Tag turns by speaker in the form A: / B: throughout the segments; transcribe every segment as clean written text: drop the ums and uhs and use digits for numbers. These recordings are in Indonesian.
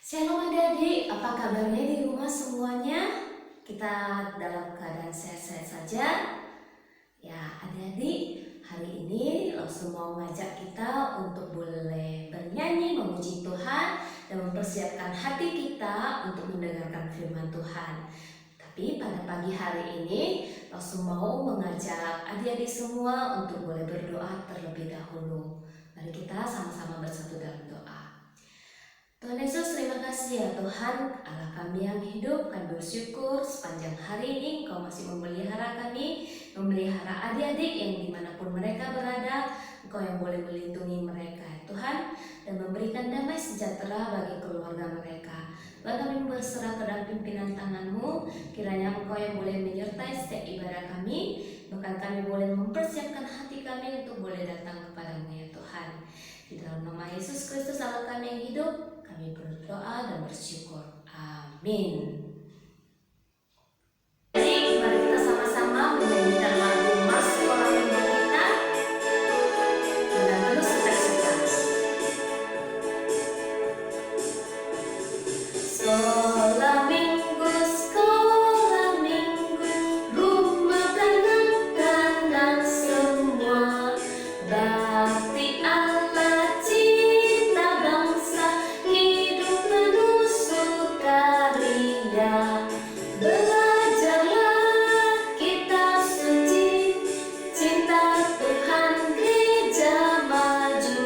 A: Shalom adik-adik, apa kabarnya di rumah semuanya? Kita dalam keadaan sehat-sehat saja. Ya adik-adik, hari ini Langsung mau ngajak kita untuk boleh bernyanyi, memuji Tuhan, dan mempersiapkan hati kita untuk mendengarkan firman Tuhan. Tapi pada pagi hari ini Langsung mau mengajak adik-adik semua untuk boleh berdoa terlebih dahulu. Mari kita sama-sama bersatu dalam doa. Tuhan Yesus, terima kasih ya Tuhan, Allah kami yang hidup. Kami bersyukur sepanjang hari ini Engkau masih memelihara kami, memelihara adik-adik yang dimanapun mereka berada. Engkau yang boleh melindungi mereka ya Tuhan, dan memberikan damai sejahtera bagi keluarga mereka. Tuhan, kami berserah ke dalam pimpinan tangan-Mu. Kiranya Engkau yang boleh menyertai setiap ibadah kami, bahkan kami boleh mempersiapkan hati kami untuk boleh datang kepada-Mu ya Tuhan. Di dalam nama Yesus Kristus Allah kami yang hidup, kami berdoa dan bersyukur. Amin. Jadi, mari kita sama-sama menyanyikan lagu Mas Sekolah Minggu kita dengan penuh sukacita. Sekolah minggu, rumah kanak-kanak semua, bakti Allah cinta bangsa, hidup penuh sukaria. Belajarlah kita suci, cinta Tuhan gereja maju.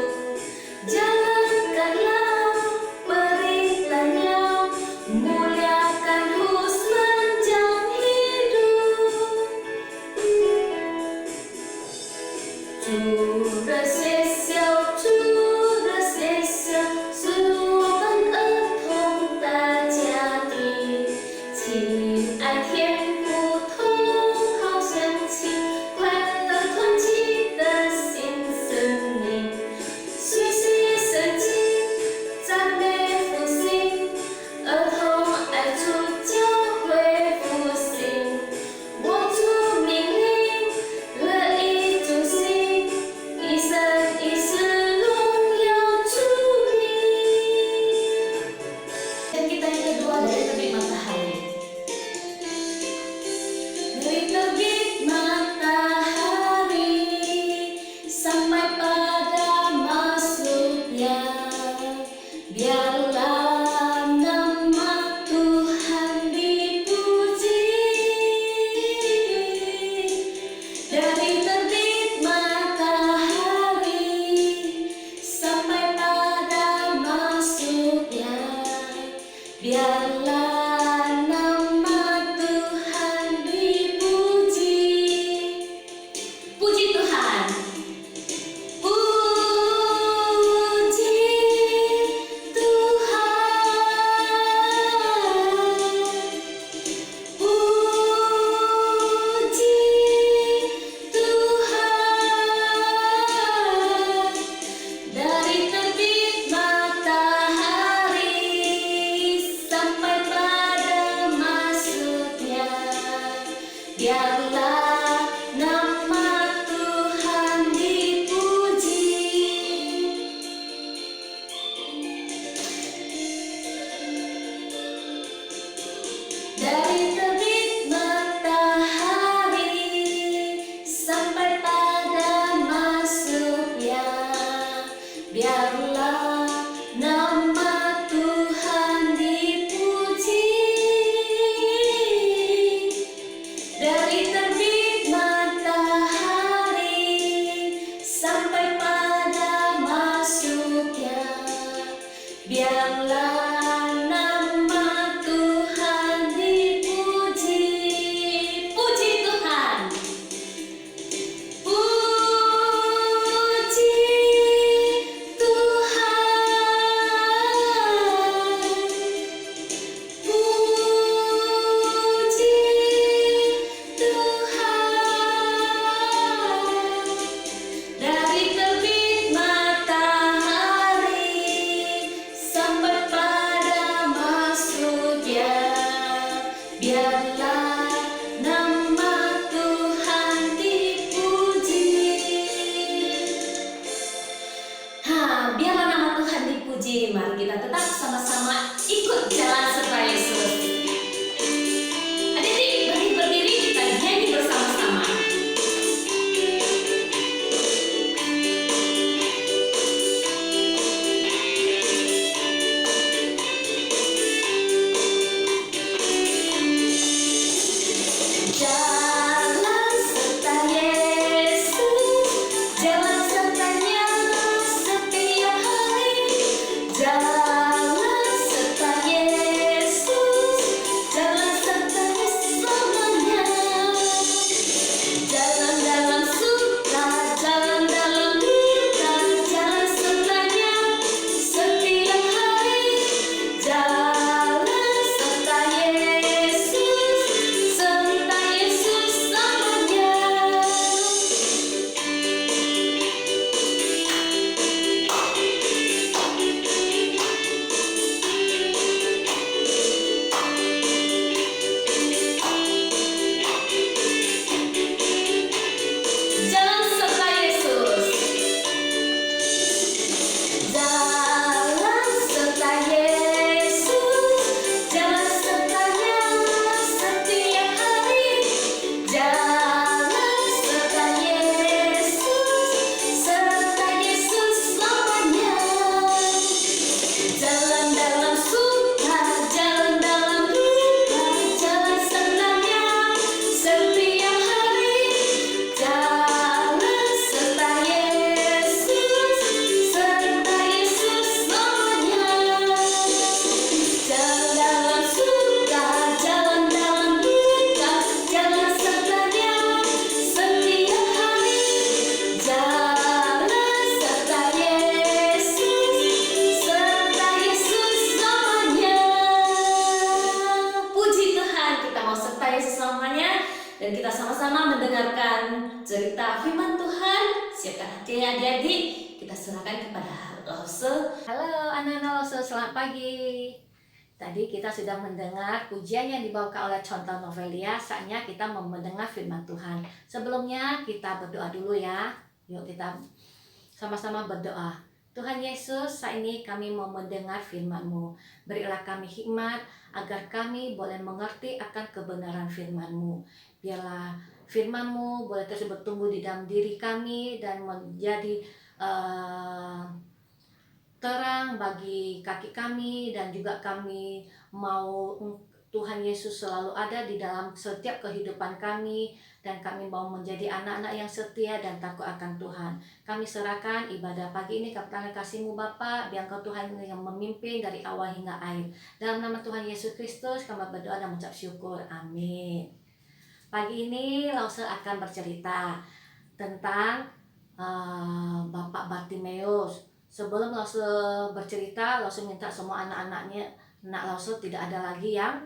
A: Jalankanlah beritanya, muliakan Hus sepanjang hidup. Chúa Giêsu, dù vẫn ước thôn ta cha đi,请爱天父同好相亲，快乐团契的新生命，学习圣经，赞美复兴，儿童爱主教会复兴，我主命令，乐意遵行，一生一世荣耀主名。Dan kita yang kedua dari terbit matahari. Dari terbit matahari sampai pada masuknya, biarlah nama Tuhan dipuji. Dari terbit matahari sampai pada masuknya, biarlah nama Tuhan dipuji. Puji Tuhan. Puji Tuhan. Puji Tuhan. Dari terbit matahari sampai pada masuknya, biarlah nama Tuhan terpuji. Mari kita tetap sama-sama ikut jalan serta Yesus. Adik-adik, mari berdiri, kita nyanyi bersama-sama. Jalan serta Yesus, jalan sertanya setiap hari. Jalan serta Yesus, jalan sertanya selamanya. Jalan dalam suka, jalan dalam duka, jalan sertanya setiap hari. Jalan serta Yesus, serta Yesus selamanya. Jalan serta Yesus. Jalan serta Yesus, jalan sertanya setiap hari. Jalan serta Yesus, serta Yesus selamanya. Jalan dalam suka, jalan dalam duka, jalan sertanya setiap hari. Jalan serta Yesus, serta Yesus selamanya. Jalan dalam suka, jalan dalam duka, jalan sertanya setiap hari. Jalan serta Yesus, serta Yesus selamanya. Puji Tuhan, kita mau serta Yesus selamanya. Dan kita sama-sama mendengarkan cerita firman Tuhan. Siapkan hati adik-adik, kita serahkan kepada Lause. Halo anak-anak Lause, selamat pagi. Tadi kita sudah mendengar pujian yang dibawakan oleh Contoh Novelia. Saatnya kita mau mendengar firman Tuhan. Sebelumnya kita berdoa dulu ya. Yuk kita sama-sama berdoa. Tuhan Yesus, saat ini kami mau mendengar firman-Mu. Berilah kami hikmat agar kami boleh mengerti akan kebenaran firman-Mu. Biarlah firman-Mu boleh terus bertumbuh di dalam diri kami dan menjadi terang bagi kaki kami, dan juga kami mau Tuhan Yesus selalu ada di dalam setiap kehidupan kami, dan kami mau menjadi anak-anak yang setia dan takut akan Tuhan. Kami serahkan ibadah pagi ini ke tangan kasih-Mu Bapa, biar Engkau Tuhan yang memimpin dari awal hingga akhir. Dalam nama Tuhan Yesus Kristus kami berdoa dan mengucap syukur. Amin. Pagi ini Lause akan bercerita tentang Bapak Bartimeus. Sebelum Lause bercerita, Lause minta semua anak-anaknya, anak Lause tidak ada lagi yang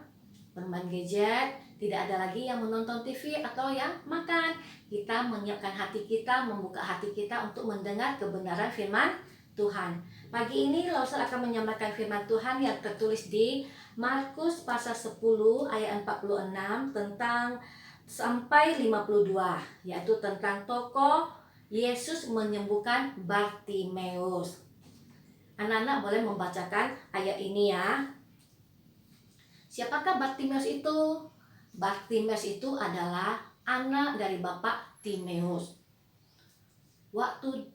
A: bermain gadget, tidak ada lagi yang menonton TV atau yang makan. Kita menyiapkan hati kita, membuka hati kita untuk mendengar kebenaran firman Tuhan. Pagi ini Lause akan menyampaikan firman Tuhan yang tertulis di Markus pasal 10 ayat 46 tentang sampai 52, yaitu tentang tokoh Yesus menyembuhkan Bartimeus. Anak-anak boleh membacakan ayat ini ya. Siapakah Bartimeus itu? Bartimeus itu adalah anak dari Bapak Timeus. Waktu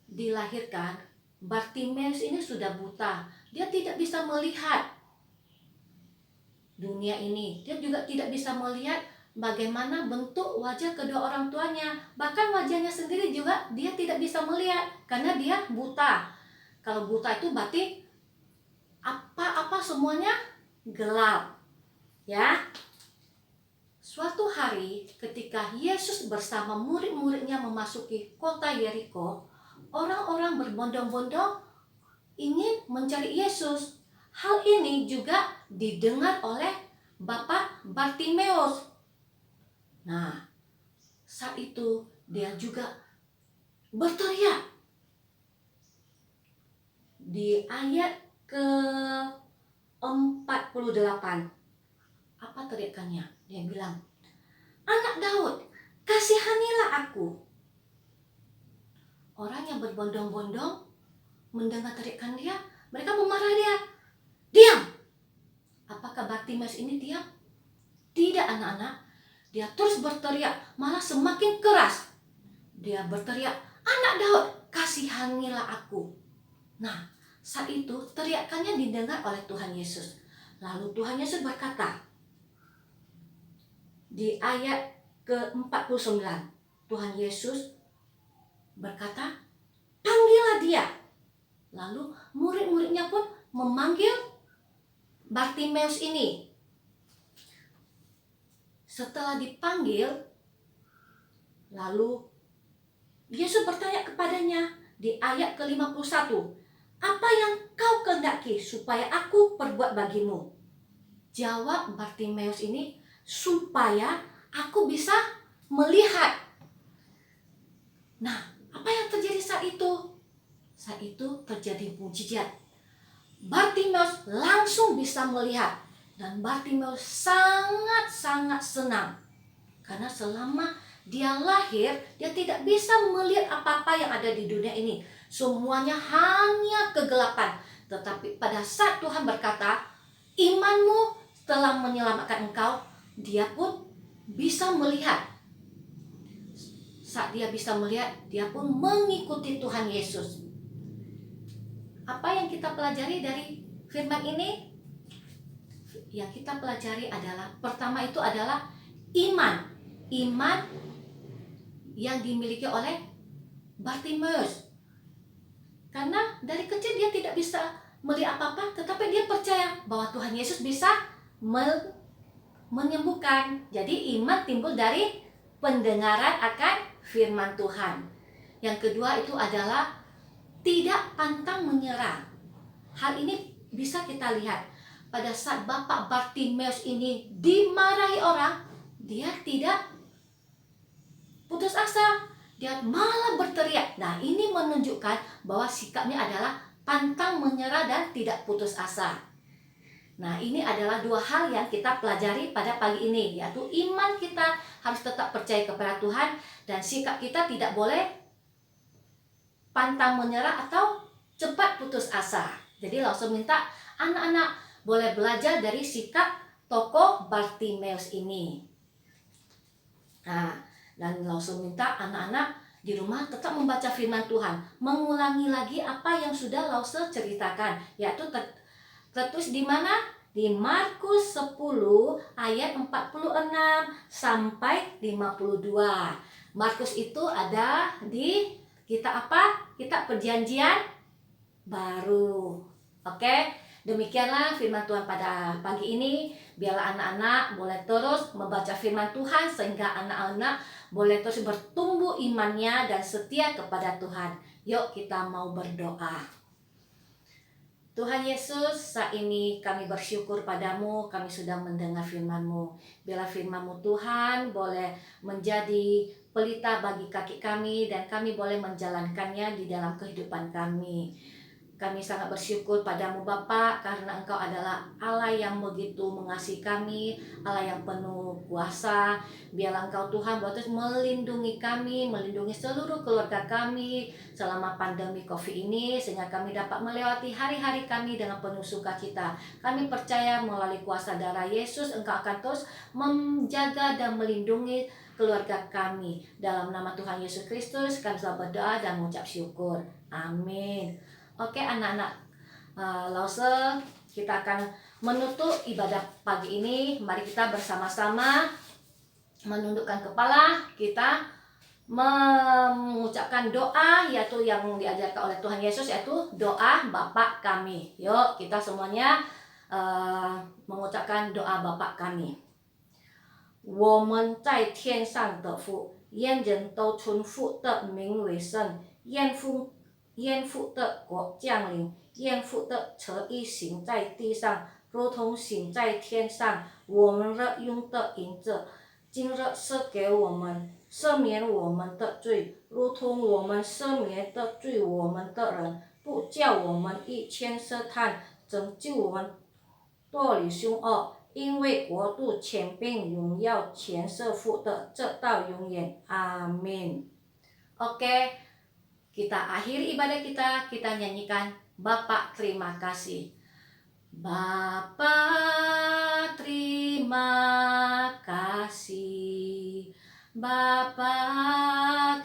A: dilahirkan, Bartimeus ini sudah buta. Dia tidak bisa melihat dunia ini. Dia juga tidak bisa melihat bagaimana bentuk wajah kedua orang tuanya. Bahkan wajahnya sendiri juga dia tidak bisa melihat karena dia buta. Kalau buta itu berarti apa-apa semuanya gelap. Ya. Suatu hari ketika Yesus bersama murid-muridnya memasuki kota Yeriko, orang-orang berbondong-bondong ingin mencari Yesus. Hal ini juga didengar oleh Bapak Bartimeus. Nah, saat itu dia juga berteriak. Di ayat ke-48, apa teriakannya? Dia bilang, "Anak Daud, kasihanilah aku." Orang yang berbondong-bondong mendengar teriakan dia,
B: Mereka memarahi dia. Diam! Apakah Bartimeus ini diam? Tidak, anak-anak. Dia terus berteriak, malah semakin keras. Dia berteriak, "Anak Daud, kasihanilah aku." Nah, saat itu teriakannya didengar oleh Tuhan Yesus. Lalu Tuhan Yesus berkata, di ayat ke-49, Tuhan Yesus berkata, "Panggillah dia." Lalu murid-muridnya pun memanggil Bartimeus ini. Setelah dipanggil, lalu Yesus bertanya kepadanya di ayat ke-51, "Apa yang kau kehendaki supaya aku perbuat bagimu?" Jawab Bartimeus ini, "Supaya aku bisa melihat." Nah, apa yang terjadi saat itu? Saat itu terjadi mujizat. Bartimeus langsung bisa melihat. Dan Bartimeus sangat-sangat senang. Karena selama dia lahir, dia tidak bisa melihat apa-apa yang ada di dunia ini. Semuanya hanya kegelapan. Tetapi pada saat Tuhan berkata, "Imanmu telah menyelamatkan engkau," dia pun bisa melihat. Saat dia bisa melihat, dia pun mengikuti Tuhan Yesus. Apa yang kita pelajari dari firman ini? Yang kita pelajari adalah, pertama itu adalah iman. Iman yang dimiliki oleh Bartimeus. Karena dari kecil dia tidak bisa melihat apa-apa, tetapi dia percaya bahwa Tuhan Yesus bisa menyembuhkan. Jadi iman timbul dari pendengaran akan firman Tuhan. Yang kedua itu adalah tidak pantang menyerah. Hal ini bisa kita lihat pada saat Bapak Bartimeus ini dimarahi orang, dia tidak putus asa, dia malah berteriak. Nah, ini menunjukkan bahwa sikapnya adalah pantang menyerah dan tidak putus asa. Nah, ini adalah dua hal yang kita pelajari pada pagi ini, yaitu iman kita harus tetap percaya kepada Tuhan, dan sikap kita tidak boleh pantang menyerah atau cepat putus asa. Jadi langsung minta anak-anak boleh belajar dari sikap tokoh Bartimeus ini. Nah, dan langsung minta anak-anak di rumah tetap membaca firman Tuhan, mengulangi lagi apa yang sudah Lause ceritakan, yaitu tertulis di mana? Di Markus 10 ayat 46 sampai 52. Markus itu ada di kitab apa? Kitab Perjanjian Baru. Oke, demikianlah firman Tuhan pada pagi ini. Biarlah anak-anak boleh terus membaca firman Tuhan, sehingga anak-anak boleh terus bertumbuh imannya dan setia kepada Tuhan. Yuk kita mau berdoa. Tuhan Yesus, saat ini kami bersyukur padamu, kami sudah mendengar firman-Mu. Biarlah firman-Mu Tuhan boleh menjadi pelita bagi kaki kami, dan kami boleh menjalankannya di dalam kehidupan kami. Kami sangat bersyukur padamu Bapa, karena Engkau adalah Allah yang begitu mengasihi kami, Allah yang penuh kuasa. Biarlah Engkau Tuhan boleh terus melindungi kami, melindungi seluruh keluarga kami selama pandemi COVID ini, sehingga kami dapat melewati hari-hari kami dengan penuh sukacita. Kami percaya melalui kuasa darah Yesus, Engkau akan terus menjaga dan melindungi keluarga kami. Dalam nama Tuhan Yesus Kristus kami selalu berdoa dan mengucap syukur. Amin. Oke anak-anak, Lause, kita akan menutup ibadah pagi ini. Mari kita bersama-sama menundukkan kepala, kita mengucapkan doa, yaitu yang diajarkan oleh Tuhan Yesus, yaitu doa Bapa kami. Yuk kita semuanya mengucapkan doa Bapa kami. 我们在天上的父，愿人都称父的名为圣，愿父的国降临，愿父的旨意行在地上，如同行在天上。我们日用的银子，今日赐给我们，赦免我们的罪，如同我们赦免的罪我们的人，不叫我们遇见试探，拯救我们脱离凶恶。因为国度、权柄、荣耀全是父的，直到永远。阿门。Oke. Kita akhiri ibadah kita nyanyikan Bapa terima kasih. Bapa terima kasih. Bapa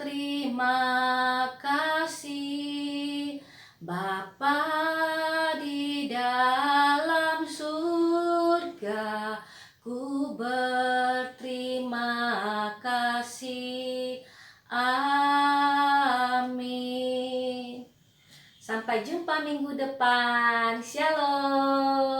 B: terima kasih. Bapa di dalam surga, ku berterima kasih. Amin. Sampai jumpa minggu depan. Shalom.